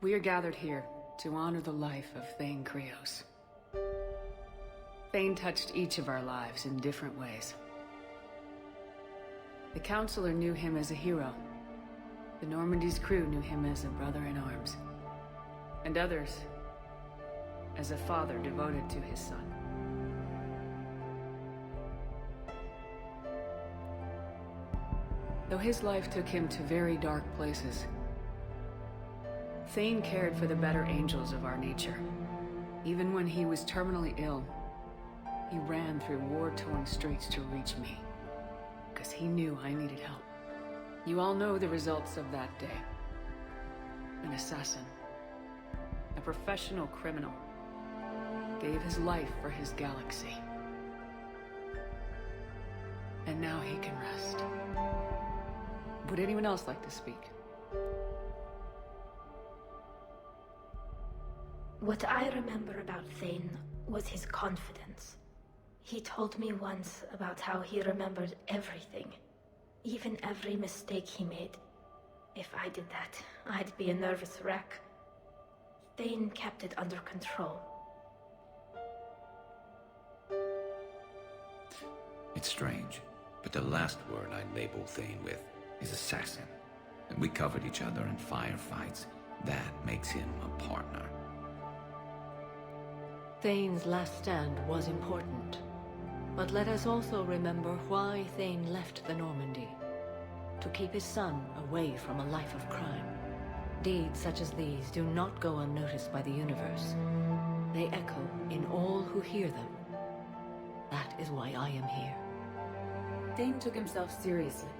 We are gathered here to honor the life of Thane Krios. Thane touched each of our lives in different ways. The Counselor knew him as a hero. The Normandy's crew knew him as a brother in arms. And others, as a father devoted to his son. Though his life took him to very dark places, Thane cared for the better angels of our nature. Even when he was terminally ill, he ran through war-torn streets to reach me, because he knew I needed help. You all know the results of that day. An assassin, a professional criminal, gave his life for his galaxy. And now he can rest. Would anyone else like to speak? What I remember about Thane was his confidence. He told me once about how he remembered everything, even every mistake he made. If I did that, I'd be a nervous wreck. Thane kept it under control. It's strange, but the last word I label Thane with is assassin. And we covered each other in firefights. That makes him a partner. Thane's last stand was important. But let us also remember why Thane left the Normandy. To keep his son away from a life of crime. Deeds such as these do not go unnoticed by the universe. They echo in all who hear them. That is why I am here. Thane took himself seriously,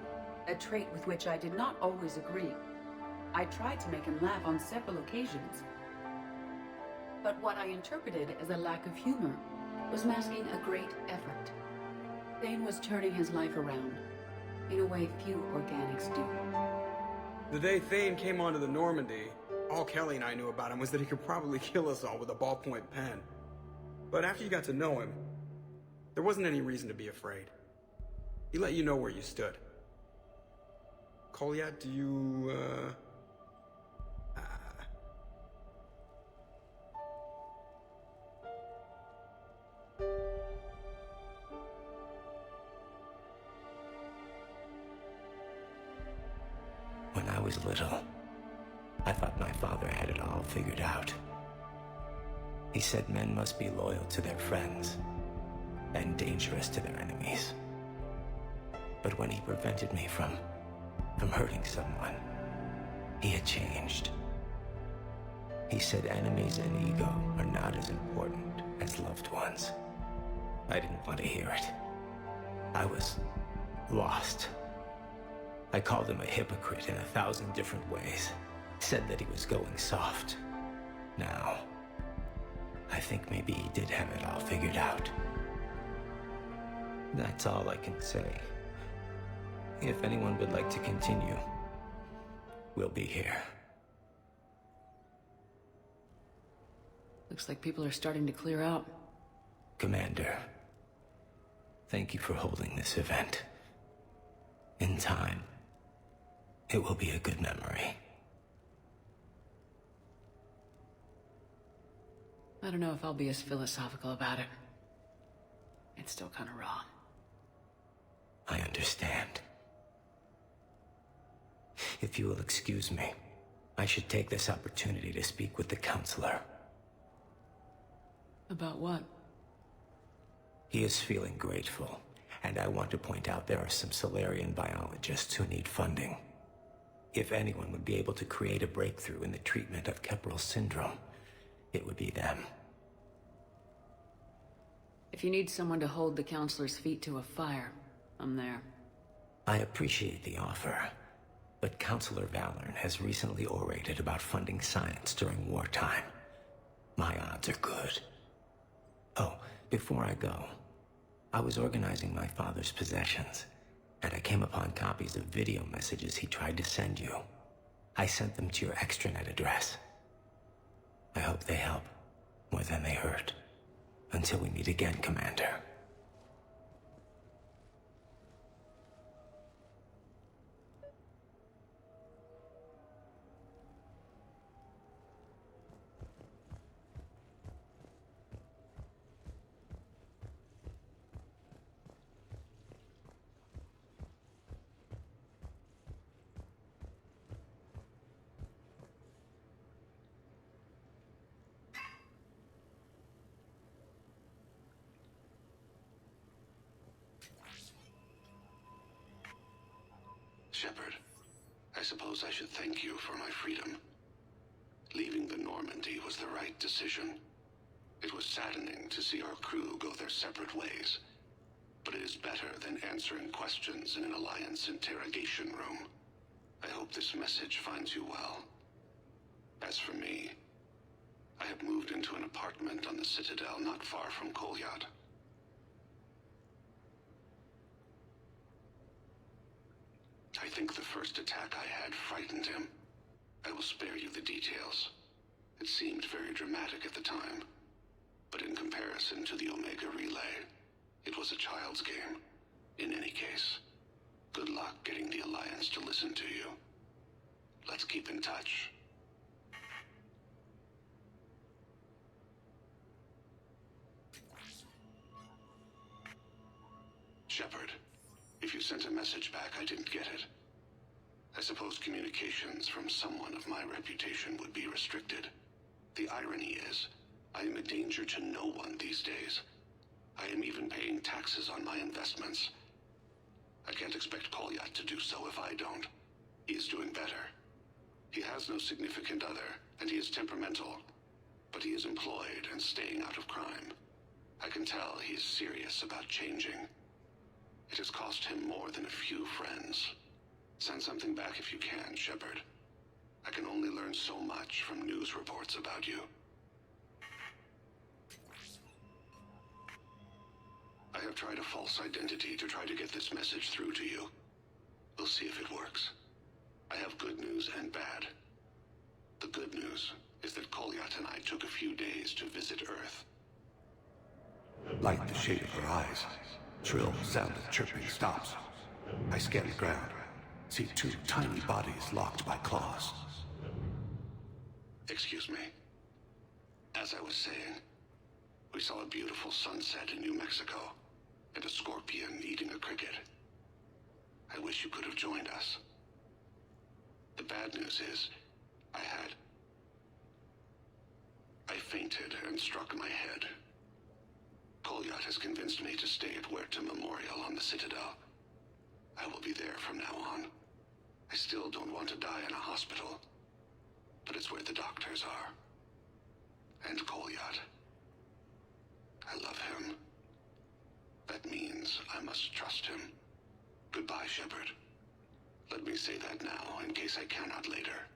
a trait with which I did not always agree. I tried to make him laugh on several occasions. But what I interpreted as a lack of humor was masking a great effort. Thane was turning his life around, in a way few organics do. The day Thane came onto the Normandy, all Kelly and I knew about him was that he could probably kill us all with a ballpoint pen. But after you got to know him, there wasn't any reason to be afraid. He let you know where you stood. Kolyat, do you, When I was little, I thought my father had it all figured out. He said men must be loyal to their friends and dangerous to their enemies. But when he prevented me from hurting someone, he had changed. He said enemies and ego are not as important as loved ones. I didn't want to hear it. I was lost. I called him a hypocrite in 1,000 different ways. Said that he was going soft. Now, I think maybe he did have it all figured out. That's all I can say. If anyone would like to continue, we'll be here. Looks like people are starting to clear out. Commander, thank you for holding this event. In time, it will be a good memory. I don't know if I'll be as philosophical about it. It's still kind of raw. I understand. If you will excuse me, I should take this opportunity to speak with the Counselor. About what? He is feeling grateful, and I want to point out there are some Solarian biologists who need funding. If anyone would be able to create a breakthrough in the treatment of Kepral syndrome, it would be them. If you need someone to hold the Counselor's feet to a fire, I'm there. I appreciate the offer, but Counselor Valorn has recently orated about funding science during wartime. My odds are good. Oh, before I go, I was organizing my father's possessions, and I came upon copies of video messages he tried to send you. I sent them to your extranet address. I hope they help, more than they hurt. Until we meet again, Commander. Shepard, I suppose I should thank you for my freedom. Leaving the Normandy was the right decision. It was saddening to see our crew go their separate ways, but it is better than answering questions in an Alliance interrogation room. I hope this message finds you well. As for me, I have moved into an apartment on the Citadel not far from Kolyat. I think the first attack I had frightened him. I will spare you the details. It seemed very dramatic at the time, but in comparison to the Omega Relay, it was a child's game. In any case, good luck getting the Alliance to listen to you. Let's keep in touch. Shepard, if you sent a message back, I didn't get it. I suppose communications from someone of my reputation would be restricted. The irony is, I am a danger to no one these days. I am even paying taxes on my investments. I can't expect Kolyat to do so if I don't. He is doing better. He has no significant other, and he is temperamental. But he is employed and staying out of crime. I can tell he is serious about changing. It has cost him more than a few friends. Send something back if you can, Shepard. I can only learn so much from news reports about you. I have tried a false identity to try to get this message through to you. We'll see if it works. I have good news and bad. The good news is that Kolyat and I took a few days to visit Earth. Light the shade of her eyes. Shrill sound of chirping stops. I scan the ground. See two tiny bodies locked by claws. Excuse me. As I was saying, we saw a beautiful sunset in New Mexico, and a scorpion eating a cricket. I wish you could have joined us. The bad news is, I fainted and struck my head. Kolyat has convinced me to stay at Huerta Memorial on the Citadel. I will be there from now on. I still don't want to die in a hospital, but it's where the doctors are. And Kolyat. I love him. That means I must trust him. Goodbye, Shepard. Let me say that now, in case I cannot later.